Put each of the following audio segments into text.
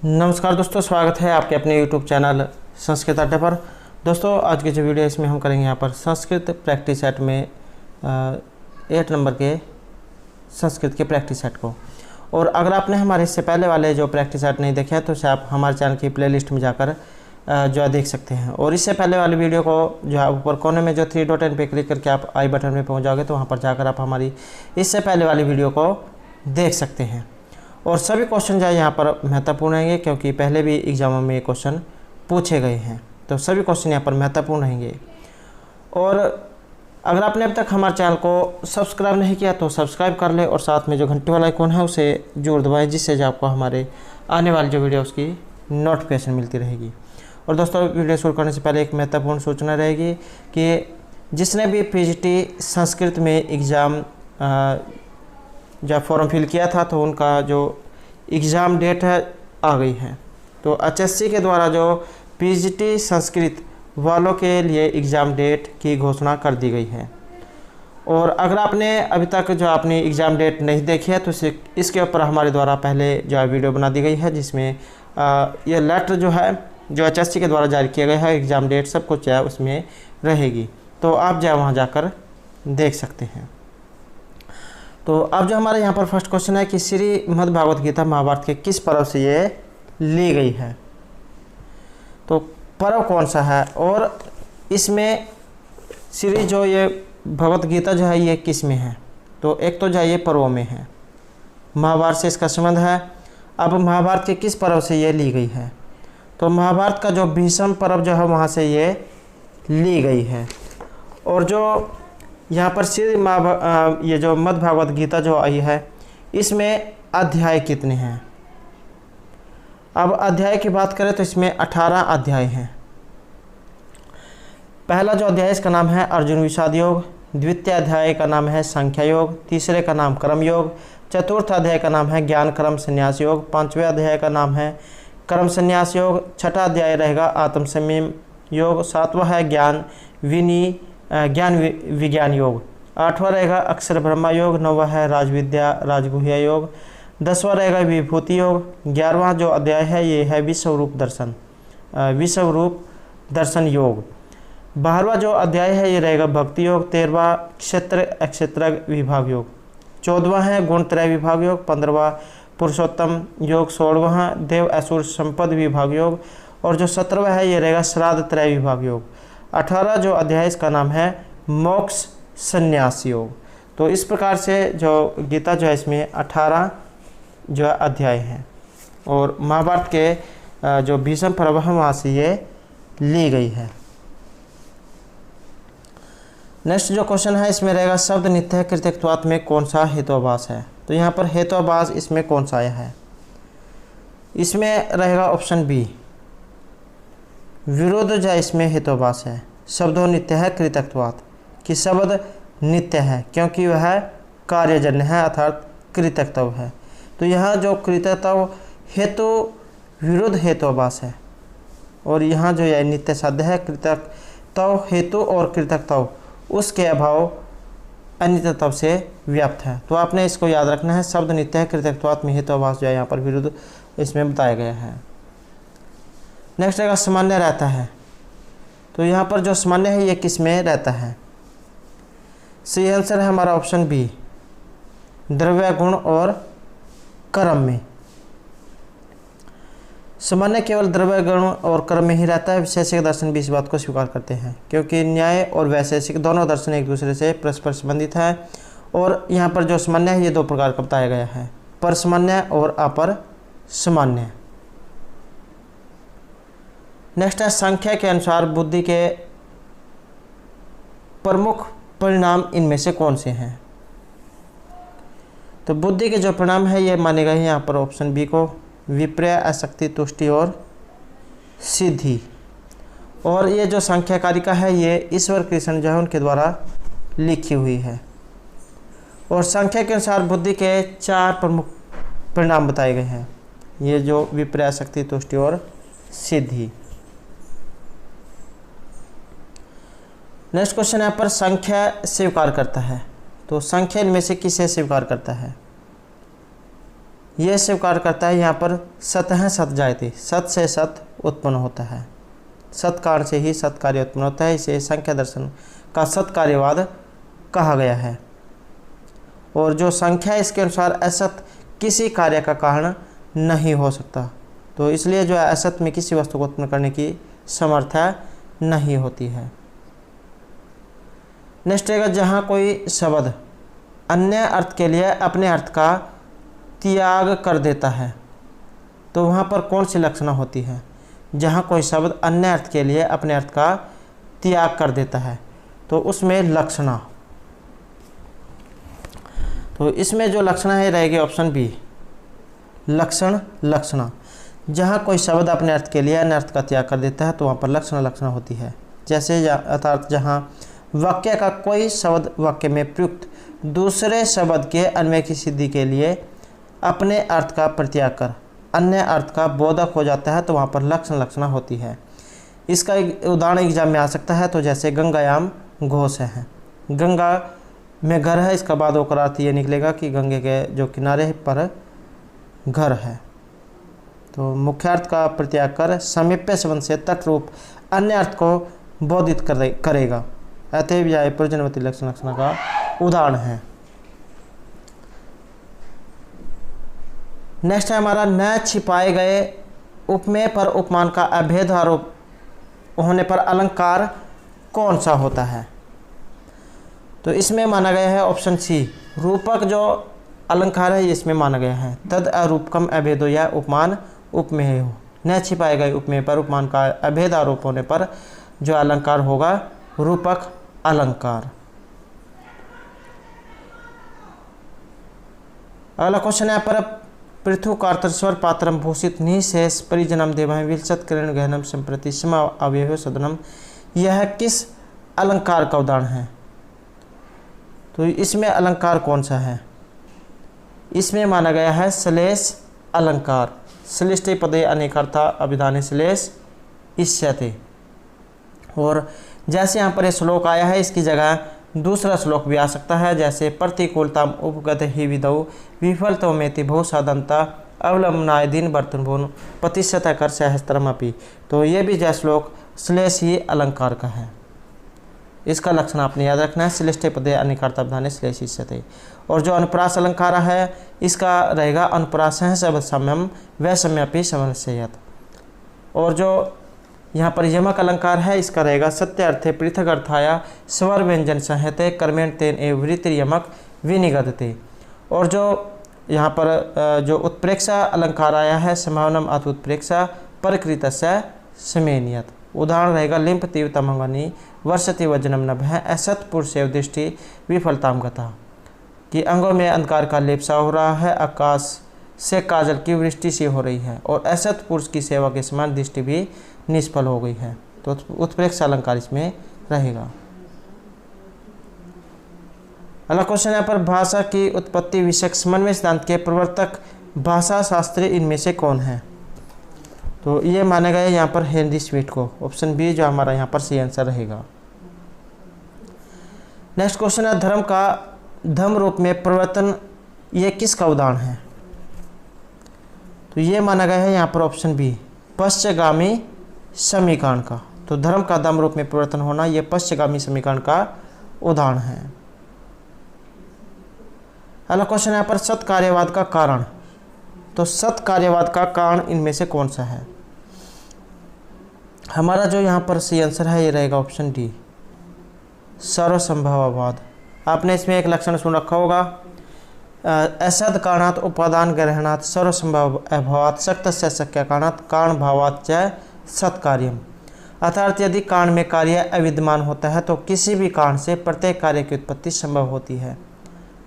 नमस्कार दोस्तों, स्वागत है आपके अपने YouTube चैनल संस्कृत अड्डे पर। दोस्तों आज की जो वीडियो है इसमें हम करेंगे यहाँ पर संस्कृत प्रैक्टिस सेट में 8 नंबर के संस्कृत के प्रैक्टिस सेट को। और अगर आपने हमारे इससे पहले वाले जो प्रैक्टिस सेट नहीं देखे हैं तो उसे आप हमारे चैनल की प्लेलिस्ट में जाकर जो है देख सकते हैं। और इससे पहले वाली वीडियो को जो है ऊपर कोने में जो 3 डॉट एन पे क्लिक करके आप आई बटन में पहुँच जाओगे तो वहाँ पर जाकर आप हमारी इससे पहले वाली वीडियो को देख सकते हैं। और सभी क्वेश्चन जो है यहाँ पर महत्वपूर्ण रहेंगे क्योंकि पहले भी एग्जामों में ये क्वेश्चन पूछे गए हैं, तो सभी क्वेश्चन यहाँ पर महत्वपूर्ण रहेंगे। और अगर आपने अब तक हमारे चैनल को सब्सक्राइब नहीं किया तो सब्सक्राइब कर ले और साथ में जो घंटे वाला आइकॉन है उसे जोड़ दबाएं, जिससे जो आपको हमारे आने वाली जो वीडियो उसकी नोटिफिकेशन मिलती रहेगी। और दोस्तों वीडियो शुरू करने से पहले एक महत्वपूर्ण सूचना रहेगी कि जिसने भी पीजीटी संस्कृत में एग्ज़ाम जब फॉर्म फिल किया था तो उनका जो एग्ज़ाम डेट है आ गई है। तो एचएससी के द्वारा जो पीजीटी संस्कृत वालों के लिए एग्ज़ाम डेट की घोषणा कर दी गई है। और अगर आपने अभी तक जो अपनी एग्ज़ाम डेट नहीं देखी है तो इसके ऊपर हमारे द्वारा पहले जो है वीडियो बना दी गई है, जिसमें ये लेटर जो है जो एचएससी के द्वारा जारी किया गया है, एग्ज़ाम डेट सब कुछ जो है उसमें रहेगी, तो आप जो है वहाँ जाकर देख सकते हैं। तो अब जो हमारे यहाँ पर फर्स्ट क्वेश्चन है कि श्रीमद् भागवत गीता महाभारत के किस पर्व से ये ली गई है, तो पर्व कौन सा है और इसमें श्री जो ये भगवत गीता जो है ये किस में है, तो एक तो जो है ये पर्वों में है, महाभारत से इसका संबंध है। अब महाभारत के किस पर्व से ये ली गई है, तो महाभारत का जो भीष्म पर्व जो है वहाँ से ये ली गई है। और जो यहाँ पर ये जो मद् भागवत गीता जो आई है इसमें अध्याय कितने हैं। अब अध्याय की बात करें तो इसमें 18 अध्याय हैं। पहला जो अध्याय इसका नाम है अर्जुन विषाद योग, द्वितीय अध्याय का नाम है संख्या योग, तीसरे का नाम कर्म योग, चतुर्थ अध्याय का नाम है ज्ञान कर्म संन्यास योग, पांचवें अध्याय का नाम है कर्म संन्यास योग, छठा अध्याय रहेगा आत्म संयम योग, सातवां है ज्ञान विज्ञान योग, आठवां रहेगा अक्षर ब्रह्मा योग, नौवां है राजविद्या राजगुह्य योग, 10वां रहेगा विभूति योग, 11वां जो अध्याय है ये है विश्वरूप दर्शन योग, 12वां जो अध्याय है ये रहेगा भक्ति योग, 13वां क्षेत्र अक्षेत्र विभाग योग, 14वां है गुणत्रय विभाग योग, 15वां पुरुषोत्तम योग, 16वां देव असुर संपद विभाग योग, और जो 17वां है ये रहेगा श्राद्ध त्रय विभाग योग, 18 जो अध्याय इसका नाम है मोक्ष संन्यास योग। तो इस प्रकार से जो गीता जो है इसमें 18 जो अध्याय हैं और महाभारत के जो भीष्म पर्व है वहाँ से ये ली गई है। नेक्स्ट जो क्वेश्चन है इसमें रहेगा शब्द नित्य कृतत्वात् में कौन सा हेतुआभास है, तो यहाँ पर हेतुआभास इसमें कौन सा आया है, इसमें रहेगा ऑप्शन बी विरुद्ध जो इसमें हेतुआभास है। शब्दों नित्य है कृतत्वात् कि शब्द नित्य है क्योंकि वह कार्यजन्य है अर्थात कृतत्व है। तो यहाँ जो कृतत्व हेतु विरुद्ध हेतुआभास है और यहाँ जो यह नित्य शब्द है कृतत्व हेतु और कृतत्व उसके अभाव अनित्यत्व से व्याप्त है। तो आपने इसको याद रखना है, शब्द नित्य है कृतत्वात् में हेतुआभास जो है यहाँ पर विरुद्ध इसमें बताया गया है। नेक्स्ट रहेगा सामान्य रहता है, तो यहाँ पर जो सामान्य है ये किस में रहता है, सही आंसर है हमारा ऑप्शन बी द्रव्य गुण और कर्म में। सामान्य केवल द्रव्य गुण और कर्म में ही रहता है। वैशेषिक दर्शन भी इस बात को स्वीकार करते हैं क्योंकि न्याय और वैशेषिक दोनों दर्शन एक दूसरे से परस्पर संबंधित है। और यहाँ पर जो सामान्य है ये 2 प्रकार का बताया गया है, पर सामान्य और अपर सामान्य। नेक्स्ट है संख्या के अनुसार बुद्धि के प्रमुख परिणाम इनमें से कौन से हैं, तो बुद्धि के जो परिणाम है ये माने गए हैं यहाँ पर ऑप्शन बी को विपर्य आसक्ति तुष्टि और सिद्धि। और ये जो संख्या कारिका है ये ईश्वर कृष्ण जो है उनके द्वारा लिखी हुई है। और संख्या के अनुसार बुद्धि के 4 प्रमुख परिणाम बताए गए हैं, ये जो विपर्य आसक्ति तुष्टि और सिद्धि। नेक्स्ट क्वेश्चन यहाँ पर संख्या स्वीकार करता है, तो संख्या इनमें से किसे स्वीकार करता है, ये स्वीकार करता है यहाँ पर सतः सत जायते, सत से सत उत्पन्न होता है, सत्कारण से ही सत्कार्य उत्पन्न होता है। इसे संख्या दर्शन का सत्कार्यवाद कहा गया है। और जो संख्या इसके अनुसार असत किसी कार्य का कारण नहीं हो सकता, तो इसलिए जो है असत में किसी वस्तु को उत्पन्न करने की समर्था नहीं होती है। नेक्स्ट रहेगा जहाँ कोई शब्द अन्य अर्थ के लिए अपने अर्थ का त्याग कर देता है, तो वहाँ पर कौन सी लक्षणा होती है? जहाँ कोई शब्द अन्य अर्थ के लिए अपने अर्थ का त्याग कर देता है, तो उसमें लक्षणा, तो इसमें जो लक्षणा है रहेगी ऑप्शन बी, लक्षण लक्षणा। जहाँ कोई शब्द अपने अर्थ के लिए अन्य अर्थ का त्याग कर देता है तो वहाँ पर लक्षण लक्षणा होती है। जैसे अर्थात जहाँ वाक्य का कोई शब्द वाक्य में प्रयुक्त दूसरे शब्द के अन्वय की सिद्धि के लिए अपने अर्थ का परित्याग कर अन्य अर्थ का बोधक हो जाता है, तो वहाँ पर लक्षण लक्षणा होती है। इसका एक उदाहरण एग्जाम में आ सकता है, तो जैसे गंगायाम घोष है, गंगा में घर है, इसका बाद होकर अर्थ ये निकलेगा कि गंगे के जो किनारे पर घर है। तो मुख्य अर्थ का परित्याग कर समीप्य संबंध से तट रूप अन्य अर्थ को बोधित करेगा। अतएव यह प्रयोजनवती लक्षण लक्षणा का उदाहरण है। नेक्स्ट है हमारा न छिपाए गए उपमेय पर उपमान का अभेद आरोप होने पर अलंकार कौन सा होता है? तो इसमें माना गया है ऑप्शन सी, रूपक जो अलंकार है इसमें माना गया है। तद अरूपकम अभेदो, या उपमान उपमेय हो। न छिपाए गए उपमेय पर उपमान का अभेद आरोप होने पर जो अलंकार होगा रूपक अलंकार। अगला क्वेश्चन है पर पृथु कार्तस्वर पात्रम भूषित निशेष परिजनम देवं विलसत किरण गहनम संप्रति समा अवयव सदनम, यह किस अलंकार का उदाहरण है? तो इसमें अलंकार कौन सा है? इसमें माना गया है श्लेष अलंकार। श्लिष्टे पदे अनेकार्था अभिधाने श्लेष इष्यते। और जैसे यहाँ पर ये श्लोक आया है, इसकी जगह दूसरा श्लोक भी आ सकता है, जैसे प्रतिकूलताम उपगत ही विदौ विफलतमेति बहु साधनता अवलंबनाय दिन बर्तन भुन प्रतिशत कर सहस्त्रमपि। तो ये भी जय श्लोक श्लेष ही अलंकार का है। इसका लक्षण आपने याद रखना है, श्लिष्टे पदे अनेकार्थाभिधाने श्लेष इष्यते। और जो अनुप्रास अलंकार है इसका रहेगा अनुप्रास शब्द सम्यम वैषम्यपि समस्ययत। और जो यहाँ पर यमक अलंकार है इसका रहेगा सत्य अर्थे पृथक अर्थाया स्वर व्यंजन संहते कर्मेण तेन एव वृत्ति यमक विनिगदते। और जो यहाँ पर जो उत्प्रेक्षा अलंकार आया है संभावनम अथ उत्प्रेक्षा परकृतस्य समेनियत। उदाहरण रहेगा लिंप तीव तमंगनी वर्षति वजनम नभः असत पुरुषेव दृष्टि विफलताम गता, कि अंगों में अंधकार का लेप सा हो रहा है, आकाश से काजल की वृष्टि सी हो रही है, और असत पुरुष की सेवा के समान दृष्टि भी निष्फल हो गई है। तो उत्प्रेक्षा अलंकार इसमें रहेगा। अगला क्वेश्चन है पर भाषा की उत्पत्ति विषयक समन्वय सिद्धांत के प्रवर्तक भाषा शास्त्री इनमें से कौन है? तो ये माना गया यहाँ पर हेनरी स्मिथ को। ऑप्शन बी जो हमारा यहाँ पर सही आंसर रहेगा। नेक्स्ट क्वेश्चन है धर्म का धर्म रूप में परिवर्तन, ये किसका उदाहरण है? तो ये माना गया है यहाँ पर ऑप्शन बी पश्चगामी समीकरण का। तो धर्म का धर्म रूप में परिवर्तन होना ये पश्चगामी समीकरण का उदाहरण है। अगला क्वेश्चन यहाँ पर सत्कार्यवाद का कारण। तो सत्कार्यवाद का कारण इनमें से कौन सा है? हमारा जो यहाँ पर सही आंसर है ये रहेगा ऑप्शन डी सर्वसंभववाद। आपने इसमें एक लक्षण सुन रखा होगा, असद कारणात् उपादान ग्रहणात् सर्वसंभव अभावात् शक्तस्य शक्य कारणात् कारण भावात् च सत्कार्यम। अर्थात यदि कारण में कार्य अविद्यमान होता है तो किसी भी कारण से प्रत्येक कार्य की उत्पत्ति संभव होती है।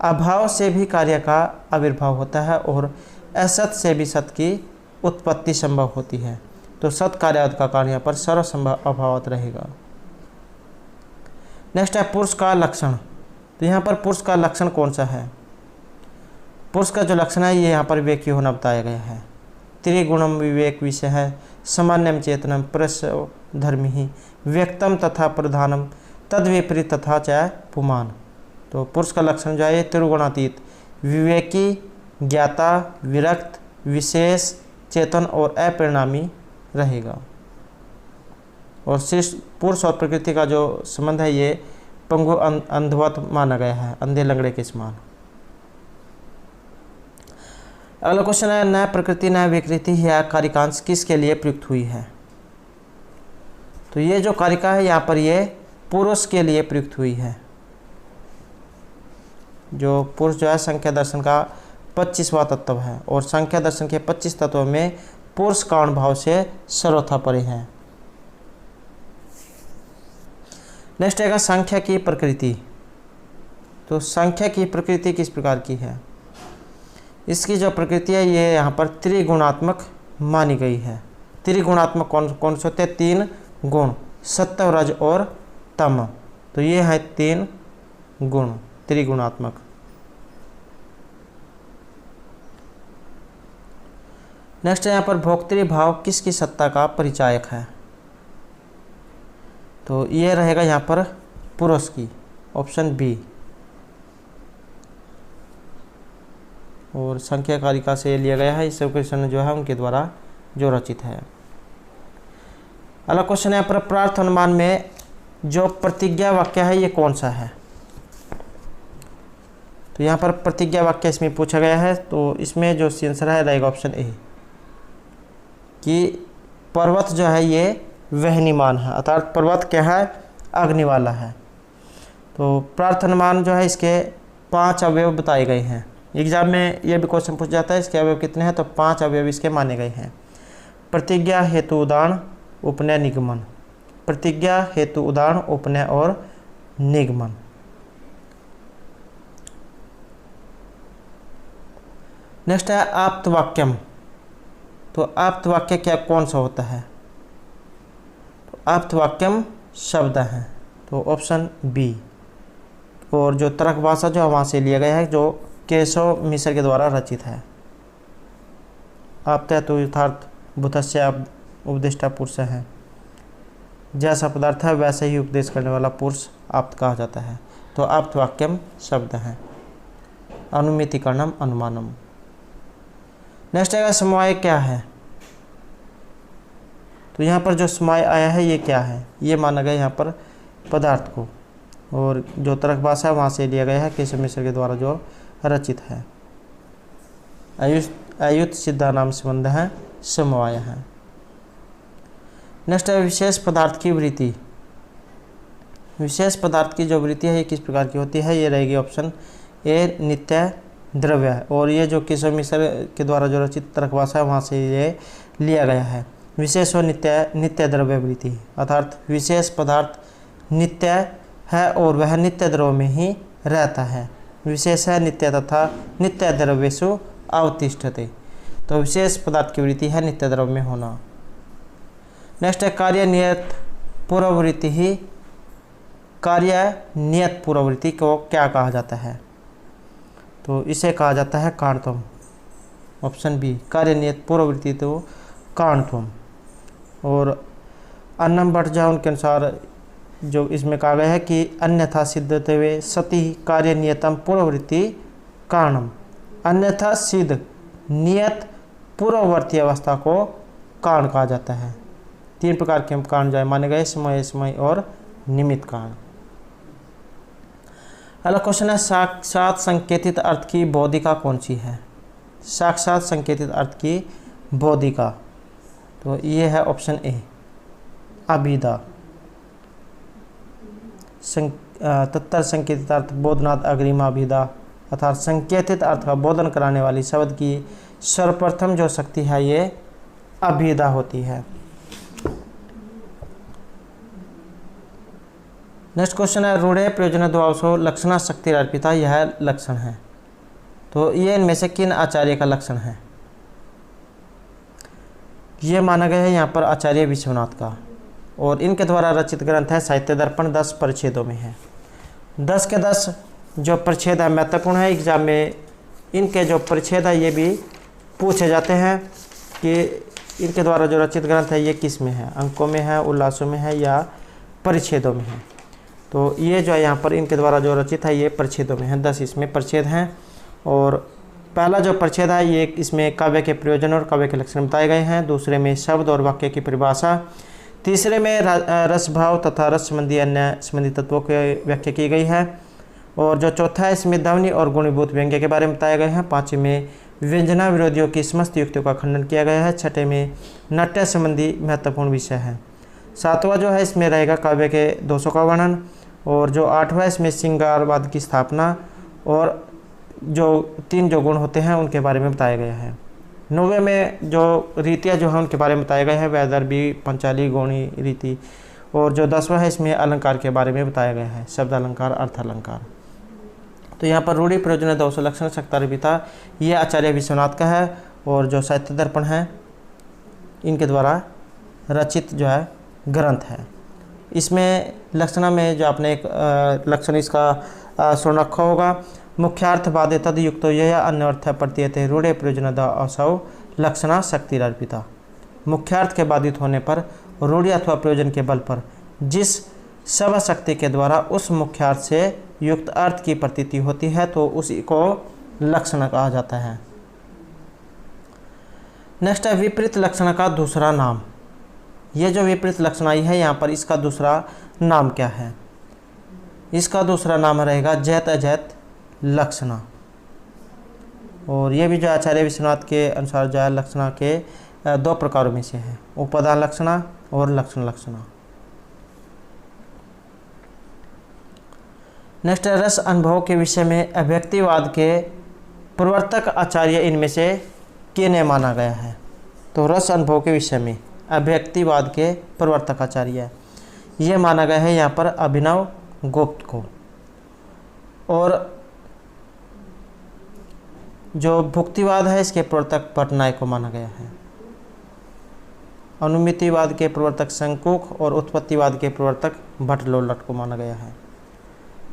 अभाव से भी कार्य का आविर्भाव होता है और असत से भी सत की उत्पत्ति संभव होती है। तो सत्कार्यवाद का कारण यहाँ पर सर्वसंभव अभावत रहेगा। नेक्स्ट है पुरुष का लक्षण। तो यहाँ पर पुरुष का लक्षण कौन सा है? पुरुष का जो लक्षण है ये यहाँ पर विवेकी होना बताया गया है। त्रिगुणम विवेक विषय है, सामान्यम चेतनम पुरुष धर्मी ही व्यक्तम तथा प्रधानम तद विपरीत तथा च पुमान। तो पुरुष का लक्षण जो है त्रिगुणातीत विवेकी ज्ञाता, विरक्त, विशेष, चेतन और अपरिणामी रहेगा। और शीर्ष पुरुष और प्रकृति का जो संबंध है ये पंगु अंधवत माना गया है, अंधे लंगड़े के समान। अगला क्वेश्चन है, न प्रकृति न विकृति या कारिकांश किसके लिए प्रयुक्त हुई है? तो ये जो कारिका है यहाँ पर ये पुरुष के लिए प्रयुक्त हुई है। जो पुरुष जो है संख्या दर्शन का 25वां तत्व है और संख्या दर्शन के 25 तत्वों में पुरुष कारण भाव से सर्वथा परे है। नेक्स्ट आएगा संख्या की प्रकृति। तो संख्या की प्रकृति किस प्रकार की है? इसकी जो प्रकृति है ये यहाँ पर त्रिगुणात्मक मानी गई है। त्रिगुणात्मक कौन से होते हैं? 3 गुण, सत्व, रज और तम। तो ये है 3 गुण त्रिगुणात्मक। नेक्स्ट यहाँ पर भोक्तृ भाव किसकी सत्ता का परिचायक है? तो ये रहेगा यहाँ पर पुरुष की, ऑप्शन बी। और संख्या कारिका से लिया गया है। इस क्वेश्चन जो है उनके द्वारा जो रचित है। अगला क्वेश्चन है पर प्रार्थ अनुमान में जो प्रतिज्ञा वाक्य है ये कौन सा है? तो यहाँ पर प्रतिज्ञा वाक्य इसमें पूछा गया है। तो इसमें जो आंसर है रहेगा ऑप्शन ए कि पर्वत जो है ये वहनीमान है, अर्थात पर्वत क्या है? अग्नि वाला है। तो प्रार्थ अनुमान जो है इसके 5 अवयव बताए गए हैं। एग्जाम में ये भी क्वेश्चन पूछ जाता है इसके अवयव कितने हैं? तो 5 अवयव इसके माने गए हैं। प्रतिज्ञा, हेतु, उदाहरण, उपनय, निगमन। प्रतिज्ञा, हेतु, उदाहरण, उपनय और निगमन। नेक्स्ट है आप्तवाक्यम। तो आप्तवाक्य क्या कौन सा होता है? तो आप्तवाक्यम शब्द है, तो ऑप्शन बी। और जो तर्क भाषा जो वहाँ से लिया गया है जो केशव मिश्र के द्वारा रचित है। आप्त तो यथार्थ बुद्धस्य उपदेष्टा पुरुष है, जैसा पदार्थ है वैसे ही उपदेश करने वाला पुरुष आप्त कहा जाता है। तो आप्तवाक्यम शब्द है। अनुमितिकरणम, अनुमानम। नेक्स्ट आएगा समवाय क्या है? तो यहाँ पर जो समवाय आया है ये क्या है? ये माना गया यहाँ पर पदार्थ को। और जो तर्क भाषा है वहाँ से लिया गया है केशव मिश्र के द्वारा जो रचित है। अयुत सिद्धा नाम संबंध है, समवाय है। नेक्स्ट है विशेष पदार्थ की वृत्ति। विशेष पदार्थ की जो वृत्ति है ये किस प्रकार की होती है? ये रहेगी ऑप्शन ए, नित्य द्रव्य है। और ये जो केशव मिश्र के द्वारा जो रचित तर्क भाषा है वहाँ से ये लिया गया है। विशेष और नित्य द्रव्य वृत्ति, अर्थात विशेष पदार्थ नित्य है और वह नित्य द्रव्य में ही रहता है। विशेष है नित्य तथा नित्य द्रव्येषु अवतिष्ठते। तो विशेष पदार्थ की वृत्ति है नित्य द्रव्य में होना। नेक्स्ट है कार्य नियत पूर्ववृत्ति ही। कार्य नियत पूर्ववृत्ति को क्या कहा जाता है? तो इसे कहा जाता है कारणत्वम, ऑप्शन बी। कार्य नियत पूर्ववृत्ति तो कारणत्वम। और अन्नम भट्ट जो उनके अनुसार जो इसमें कहा गया है कि अन्यथा सिद्धते हुए सति कार्य नियतम पूर्ववृत्ति कारणम। अन्यथा सिद्ध नियत पूर्ववर्ती अवस्था को कारण कहा जाता है। 3 प्रकार के कारण जो माने गए, समय और निमित्त कारण। अगला क्वेश्चन है साक्षात संकेतित अर्थ की बोधिका कौन सी है? साक्षात संकेतित अर्थ की बोधिका, तो ये है ऑप्शन ए, अभिधा। तत्तर संकेतित अर्थ बोधनात् अग्रिमा अभिधा, अर्थात संकेतित अर्थ का बोधन कराने वाली शब्द की सर्वप्रथम जो शक्ति है ये अभिधा होती है। नेक्स्ट क्वेश्चन है रूढ़े प्रयोजन द्वावसो लक्षणा शक्ति अर्पिता, यह लक्षण है। तो ये इनमें से किन आचार्य का लक्षण है? ये माना गया है यहाँ पर आचार्य विश्वनाथ का। और इनके द्वारा रचित ग्रंथ है साहित्य दर्पण, 10 परिच्छेदों में है। 10 के 10 जो परिच्छेद है महत्वपूर्ण है। एग्जाम में इनके जो परिच्छेद है ये भी पूछे जाते हैं कि इनके द्वारा जो रचित ग्रंथ है ये किस में है, अंकों में है, उल्लासों में है या परिच्छेदों में है। तो ये जो है यहाँ पर इनके द्वारा जो रचित है ये परिच्छेदों में है। 10 इसमें परिच्छेद हैं और पहला जो परिच्छेद है ये इसमें काव्य के प्रयोजन और काव्य के लक्षण बताए गए हैं। दूसरे में शब्द और वाक्य की परिभाषा। तीसरे में रस भाव तथा रस संबंधी अन्य संबंधी तत्वों की व्याख्या की गई है। और जो चौथा है इसमें ध्वनि और गुणीभूत व्यंग्य के बारे में बताए गए हैं। पाँचवें में व्यंजना विरोधियों की समस्त युक्तियों का खंडन किया गया है। छठे में नाट्य संबंधी महत्वपूर्ण विषय है। सातवां जो है इसमें रहेगा काव्य के दोषों का वर्णन। और जो आठवां इसमें श्रृंगारवाद की स्थापना और जो 3 जो गुण होते हैं उनके बारे में बताया गया है। 9वें में जो रीतियाँ जो हैं उनके बारे में बताया गया है, वैदर्भी, पंचाली, गौणी रीति। और जो 10वां है इसमें अलंकार के बारे में बताया गया है, शब्द अलंकार, अर्थ अलंकार। तो यहाँ पर रूढ़ि प्रयोजन दोष लक्षण शक्तार्पिता ये आचार्य विश्वनाथ का है और जो साहित्य दर्पण है इनके द्वारा रचित जो है ग्रंथ है। इसमें लक्षणा में जो आपने एक लक्षण इसका सुन रखा होगा, मुख्यार्थवादे तद युक्तो यह अन्य अर्थ प्रतीयते रूढ़े प्रयोजन असौ लक्षणा शक्तिरर्पिता। मुख्यार्थ के बाधित होने पर रूढ़ि अथवा प्रयोजन के बल पर जिस सब शक्ति के द्वारा उस मुख्यार्थ से युक्त अर्थ की प्रतीति होती है तो उसी को लक्षण कहा जाता है। नेक्स्ट है विपरीत लक्षण का दूसरा नाम। ये जो विपरीत लक्षण आई है यहाँ पर इसका दूसरा नाम क्या है? इसका दूसरा नाम रहेगा जैत अजैत लक्षणा। और ये भी जो आचार्य विश्वनाथ के अनुसार जो है लक्षणा के 2 प्रकारों में से है, उपादान लक्षणा और लक्षण लक्षणा। नेक्स्ट है रस अनुभव के विषय में अभिव्यक्तिवाद के प्रवर्तक आचार्य इनमें से किन्हें माना गया है? तो रस अनुभव के विषय में अभिव्यक्तिवाद के प्रवर्तक आचार्य ये माना गया है यहाँ पर अभिनव गुप्त को। और जो भुक्तिवाद है इसके प्रवर्तक पटनायक को माना गया है। अनुमितिवाद के प्रवर्तक शंकुक और उत्पत्तिवाद के प्रवर्तक भट्टलोल्लट को माना गया है।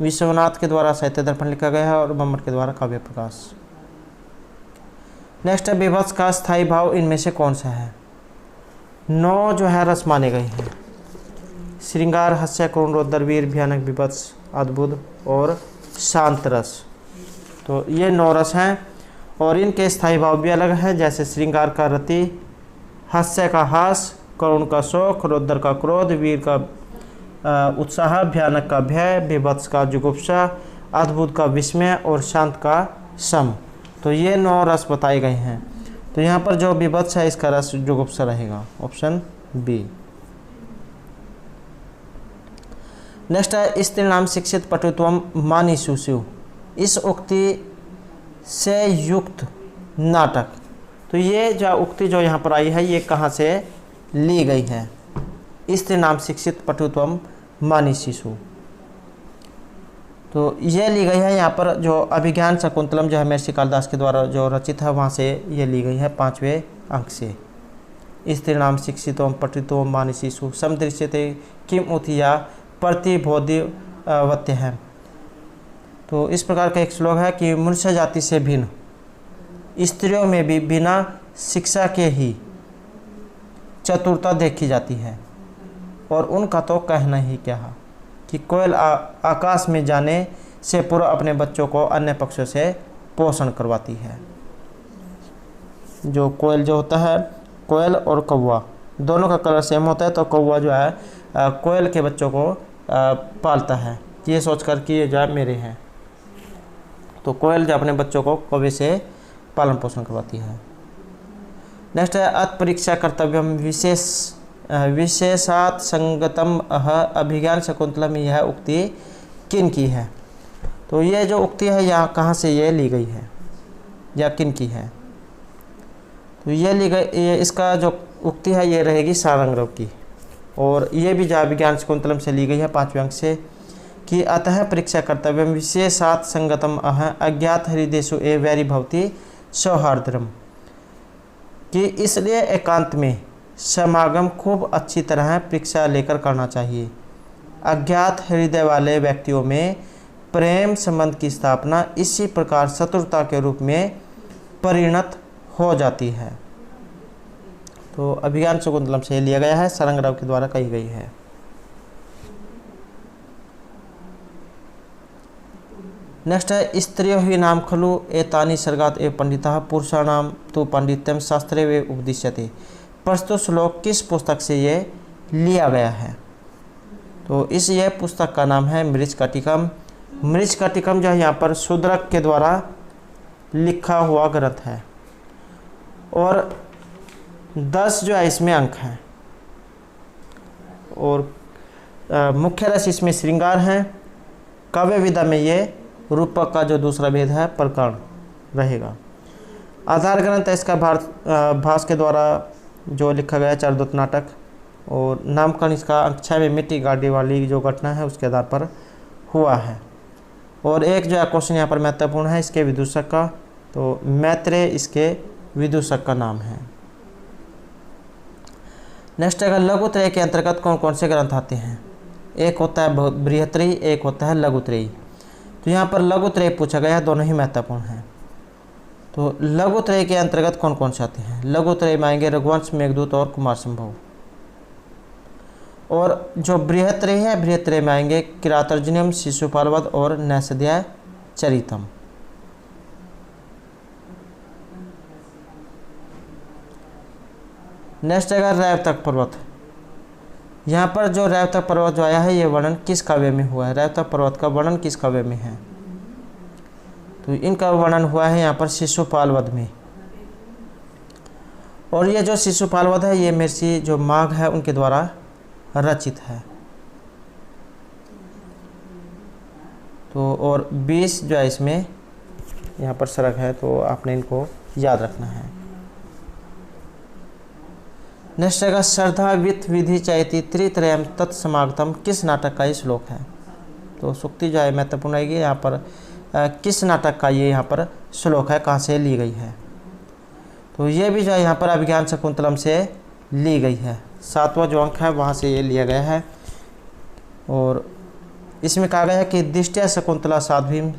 विश्वनाथ के द्वारा साहित्य दर्पण लिखा गया है और बम्मट के द्वारा काव्य प्रकाश। नेक्स्ट है विभत्स का स्थायी भाव इनमें से कौन सा है? 9 जो है रस माने गए हैं, श्रृंगार, हास्य, करुण, रौद्र, वीर, भयानक, विभत्स, अद्भुत और शांत रस। तो ये 9 रस हैं और इनके स्थायी भाव भी अलग है। जैसे श्रृंगार का रति, हास्य का हास, करुण का शोक, रौद्र का क्रोध, वीर का उत्साह, भयानक का भय, विभत्स का जुगुप्सा, अद्भुत का विस्मय और शांत का सम। तो ये 9 रस बताए गए हैं। तो यहाँ पर जो विभत्स है इसका रस जुगुप्सा रहेगा, ऑप्शन बी। नेक्स्ट है स्त्रीणाम शिक्षित पटुत्वम मानी सुषु, इस उक्ति से युक्त नाटक। तो ये जो उक्ति जो यहाँ पर आई है ये कहाँ से ली गई है? स्त्रीणाम शिक्षित पटुत्वम मानी शिशु। तो ये ली गई है यहाँ पर जो अभिज्ञान शकुंतलम जो है महर्षि कालिदास के द्वारा जो रचित है वहाँ से ये ली गई है 5वें अंक से। स्त्रीणाम शिक्षितों पठितों मानी शिशु समदृश्यते किम उथिया प्रतिबोधिवत्य है। तो इस प्रकार का एक श्लोक है कि मनुष्य जाति से भिन्न स्त्रियों में भी बिना शिक्षा के ही चतुरता देखी जाती है और उनका तो कहना ही क्या है कि कोयल आकाश में जाने से पूर्व अपने बच्चों को अन्य पक्षों से पोषण करवाती है। जो कोयल जो होता है, कोयल और कौवा दोनों का कलर सेम होता है, तो कौवा जो है कोयल के बच्चों को पालता है ये सोचकर कि ये जो है मेरे हैं। तो कोयल जो अपने बच्चों को कौवे से पालन पोषण करवाती है। नेक्स्ट है अत परीक्षा कर्तव्यम विशेषात संगतम अभिज्ञान शकुंतलम, यह उक्ति किन की है? तो ये जो उक्ति है यहाँ कहाँ से ये ली गई है या किन की है? तो ये ली गई, ये इसका जो उक्ति है ये रहेगी सारंगरव की। और ये भी जो अभिज्ञान शकुंतलम से ली गई है 5वें अंक से कि अतः परीक्षा कर्तव्यम विशेषात संगतम अज्ञात हृदयसु ए वैरी भवती सौहार्द्रम, कि इसलिए एकांत में समागम खूब अच्छी तरह परीक्षा लेकर करना चाहिए। अज्ञात हृदय वाले व्यक्तियों में प्रेम संबंध की स्थापना इसी प्रकार शत्रुता के रूप में परिणत हो जाती है। तो अभिज्ञान शकुंतलम से लिया गया है, सारंगराव के द्वारा कही गई है। नेक्स्ट है स्त्रियो ही नाम खलु एतानि सर्गात ए पंडिता पुरुषाणाम तु पांडित्यम शास्त्रे वे उपदिश्यते। प्रस्तुत श्लोक किस पुस्तक से ये लिया गया है? तो इस ये पुस्तक का नाम है मृच्छकटिकम। मृच्छकटिकम जो है यहाँ पर शूद्रक के द्वारा लिखा हुआ ग्रंथ है और 10 जो है इसमें अंक हैं और मुख्य रस इसमें श्रृंगार है। काव्य विधा में ये रूपक का जो दूसरा भेद है प्रकरण रहेगा। आधार ग्रंथ है इसका भास के द्वारा जो लिखा गया चारुदत्त नाटक और नामकरण इसका अंक 6 में मिट्टी गाड़ी वाली जो घटना है उसके आधार पर हुआ है। और एक जो है क्वेश्चन यहाँ पर महत्वपूर्ण है इसके विदूषक का, तो मैत्रेय इसके विदूषक का नाम है। नेक्स्ट है लघुत्रय के अंतर्गत कौन कौन से ग्रंथ आते हैं? एक होता है बृहत्त्रयी, एक होता है लघुत्रयी। तो यहाँ पर लघुत्रय पूछा गया है, दोनों ही महत्वपूर्ण हैं। तो लघुत्रय के अंतर्गत कौन कौन से आते हैं? लघुत्रय में आएंगे रघुवंश, मेघदूत और कुमार संभव। और जो बृहत्त्रय है, बृहत्त्रय में आएंगे किरातार्जुनीयम, शिशुपाल वध और नैषधीय चरितम। नेक्स्ट है रैवतक पर्वत। यहाँ पर जो रैवतक पर्वत जो आया है ये वर्णन किस काव्य में हुआ है? रैवतक पर्वत का वर्णन किस काव्य में है? तो इनका वर्णन हुआ है यहाँ पर शिशुपाल वध में। और ये जो शिशुपाल वध है ये महर्षि जो माघ है उनके द्वारा रचित है। तो और 20 जो है इसमें यहाँ पर सरक है, तो आपने इनको याद रखना है। नेक्स्ट है श्रद्धा वित्त विधि चैति त्रित्रयम तत्समागतम किस नाटक का ये श्लोक है? तो सूक्ति जो है महत्वपूर्ण आएगी यहाँ पर किस नाटक का ये यहाँ पर श्लोक है, कहाँ से ली गई है? तो ये भी जो है यहाँ पर अभिज्ञान शकुंतलम से ली गई है। 7वां जो अंक है वहाँ से ये लिया गया है और इसमें कहा गया है कि दिष्ट्या शकुंतला साध्वीम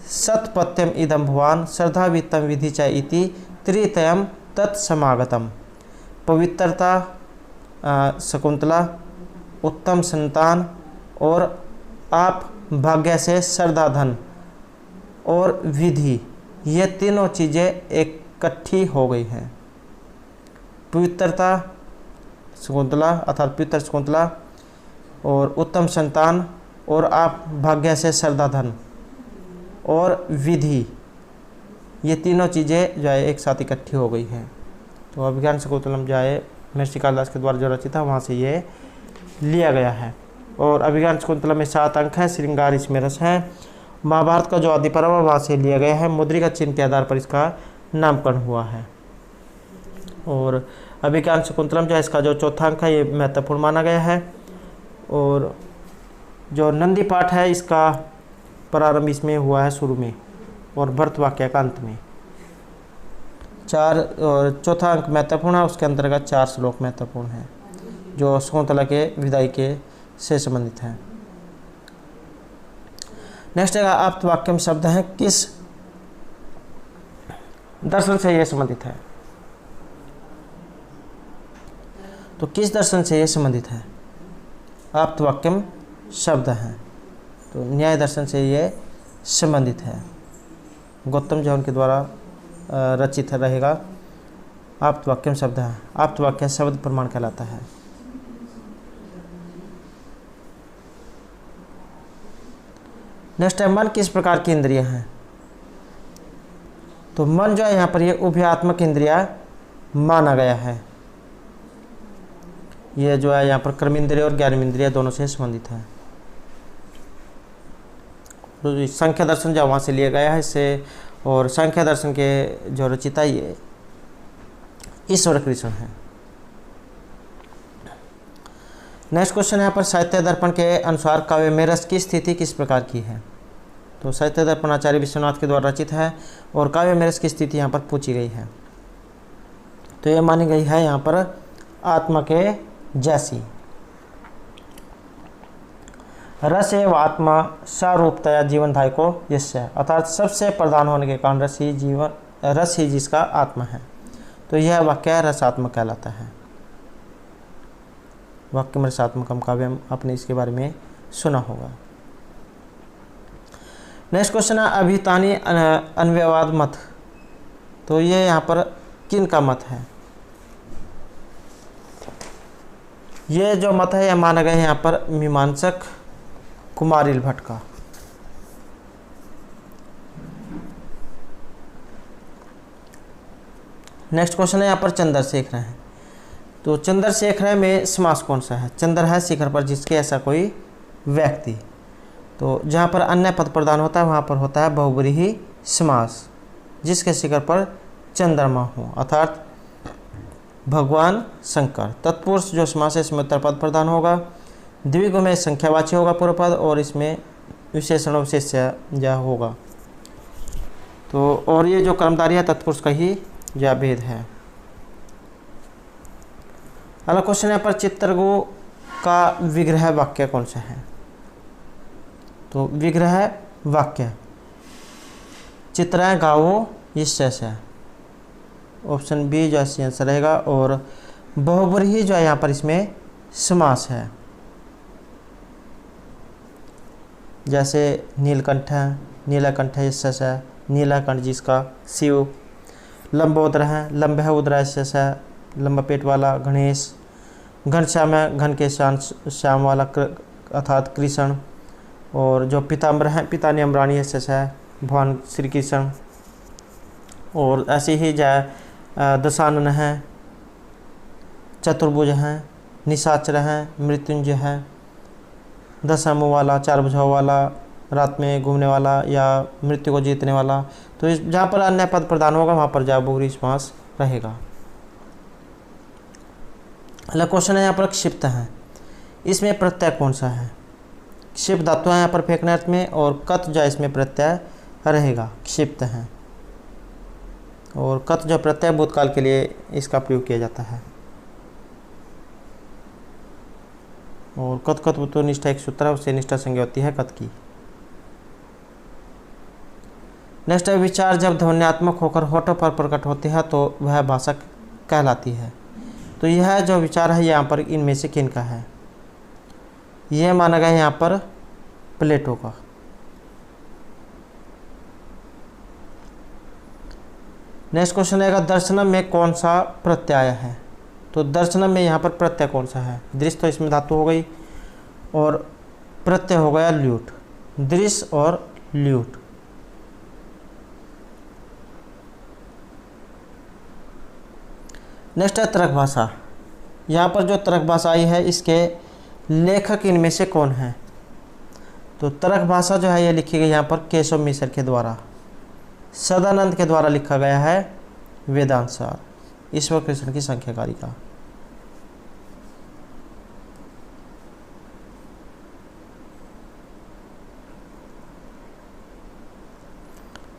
सतपत्यम इदम भुवान श्रद्धा वित्तम विधि च इति त्रितयम तत्समागतम। पवित्रता शकुंतला, उत्तम संतान और आप भाग्य से श्रद्धा धन और विधि, ये तीनों चीज़ें इकट्ठी हो गई हैं। पवित्रता शकुंतला अर्थात पवित्र शकुंतला और उत्तम संतान और आप भाग्य से श्रद्धा धन और विधि, ये तीनों चीज़ें जो है एक साथ इकट्ठी हो गई हैं। तो अभिज्ञान शकुंतलम जो है महर्षि कालिदास के द्वारा जो रचित है वहाँ से ये लिया गया है। और अभिज्ञान शकुंतलम में 7 अंक है, श्रृंगार इसमें रस है। महाभारत का जो आदि पर्व है वहाँ से लिया गया है, मुद्रिका चिन्ह के आधार पर इसका नामकरण हुआ है। और अभिज्ञान शकुंतलम जो है इसका जो चौथा अंक है ये महत्वपूर्ण माना गया है। और जो नंदी पाठ है इसका प्रारंभ इसमें हुआ है शुरू में और भरत वाक्य का अंत में। 4 और चौथा अंक महत्वपूर्ण है, उसके अंतर्गत 4 श्लोक महत्वपूर्ण हैं जो शकुंतला के विदाई के से संबंधित हैं। नेक्स्ट है आप्त वाक्यम शब्द है किस दर्शन से यह संबंधित है? तो किस दर्शन से यह संबंधित है? आप्त वाक्यम शब्द है तो न्याय दर्शन से ये संबंधित है। गौतम जो उनके द्वारा रचित रहेगा। आप्त वाक्यम शब्द है, आप्त वाक्य शब्द प्रमाण कहलाता है। नेक्स्ट है मन किस प्रकार की इंद्रिय है? तो मन जो है यहाँ पर ये उभयात्मक इंद्रिया माना गया है। ये जो है यहाँ पर कर्मेंद्रिय और ज्ञानेंद्रिय दोनों से संबंधित है। तो संख्या दर्शन जो वहाँ से लिया गया है इससे, और संख्या दर्शन के जो रचिता ये ईश्वर कृष्ण है। नेक्स्ट क्वेश्चन यहाँ पर साहित्य दर्पण के अनुसार काव्य में रस की स्थिति किस प्रकार की है? तो साहित्य दर्पण आचार्य विश्वनाथ के द्वारा रचित है और काव्य में रस की स्थिति यहाँ पर पूछी गई है। तो ये मानी गई है यहाँ पर आत्मा के जैसी। रस एवं आत्मा सारूपतया जीवनधाय को यस्य, अर्थात सबसे प्रधान होने के कारण रस ही जिसका आत्मा है। तो यह वाक्य रसात्मक कहलाता है। वाक्य में रसात्मकम काव्य आपने इसके बारे में सुना होगा। नेक्स्ट क्वेश्चन है अभितानी अन्वयवाद मत। तो ये यहाँ पर किन का मत है? ये जो मत है यह माना गया है यहाँ पर मीमांसक कुमारिल भट्ट का। नेक्स्ट क्वेश्चन है यहाँ पर चंद्रशेखर है। तो चंद्रशेखर में समास कौन सा है? चंद्र है शिखर पर जिसके ऐसा कोई व्यक्ति। तो जहाँ पर अन्य पद प्रदान होता है वहाँ पर होता है बहुब्रीहि समास, जिसके शिखर पर चंद्रमा हो, अर्थात भगवान शंकर। तत्पुरुष जो समास है इसमें उत्तर पद प्रदान होगा, द्विगु में संख्यावाची होगा पूर्व पद, और इसमें विशेषण विशेष्य होगा। तो और ये जो कर्मधारी है तत्पुरुष का ही यह भेद है। अगला क्वेश्चन है पर चित्रगु का विग्रह वाक्य कौन सा है? तो विग्रह वाक्य चित्र गावो इससे है, ऑप्शन बी जो है आंसर रहेगा। और बहुब्रीहि जो है यहाँ पर इसमें समास है, जैसे नीलकंठ है, नीलकंठ है इससे है, नीलकंठ जिसका शिव। लंबोदर है, लंब है उदरा इससे है, लंबा पेट वाला गणेश। घनश्याम है, घन के श्याम वाला अर्थात कृष्ण। और जो पीताम्बर है, पितानी अम्बरानी इससे है, भगवान श्री कृष्ण। और ऐसे ही जय दशानन है, चतुर्भुज हैं, निशाचर हैं, मृत्युंजय है, दशमु वाला, चार भुजाओं वाला, रात में घूमने वाला या मृत्यु को जीतने वाला। तो इस जहाँ पर अन्य पद प्रदान होगा वहाँ पर जय बहुब्रीहि समास रहेगा। अगला क्वेश्चन है यहाँ पर क्षिप्त है, इसमें प्रत्यय कौन सा है? क्षिप्त धातु है यहाँ पर फेंकने अर्थ में, और कत जो इसमें प्रत्यय रहेगा, क्षिप्त है। और कत जो प्रत्यय भूतकाल के लिए इसका प्रयोग किया जाता है। और कत तो निष्ठा एक सूत्र है, उससे निष्ठा संज्ञा होती है कत की। नेक्स्ट है विचार जब ध्वन्यात्मक होकर होठों पर प्रकट होते हैं तो वह भाषा कहलाती है। तो यह जो विचार है यहाँ पर इनमें से किन का है? यह माना गया है यहाँ पर प्लेटो का। नेक्स्ट क्वेश्चन है दर्शनम में कौन सा प्रत्यय है? तो दर्शनम में यहाँ पर प्रत्यय कौन सा है? दृश्य तो इसमें धातु हो गई, और प्रत्यय हो गया ल्यूट, दृश्य और ल्यूट। नेक्स्ट है तर्क भाषा। यहाँ पर जो तर्क भाषा आई है इसके लेखक इनमें से कौन है? तो तर्क भाषा जो है ये लिखी गई यहाँ पर केशव मिश्र के द्वारा, सदानंद के द्वारा लिखा गया है वेदांत सार, ईश्वर कृष्ण की संख्याकारिका।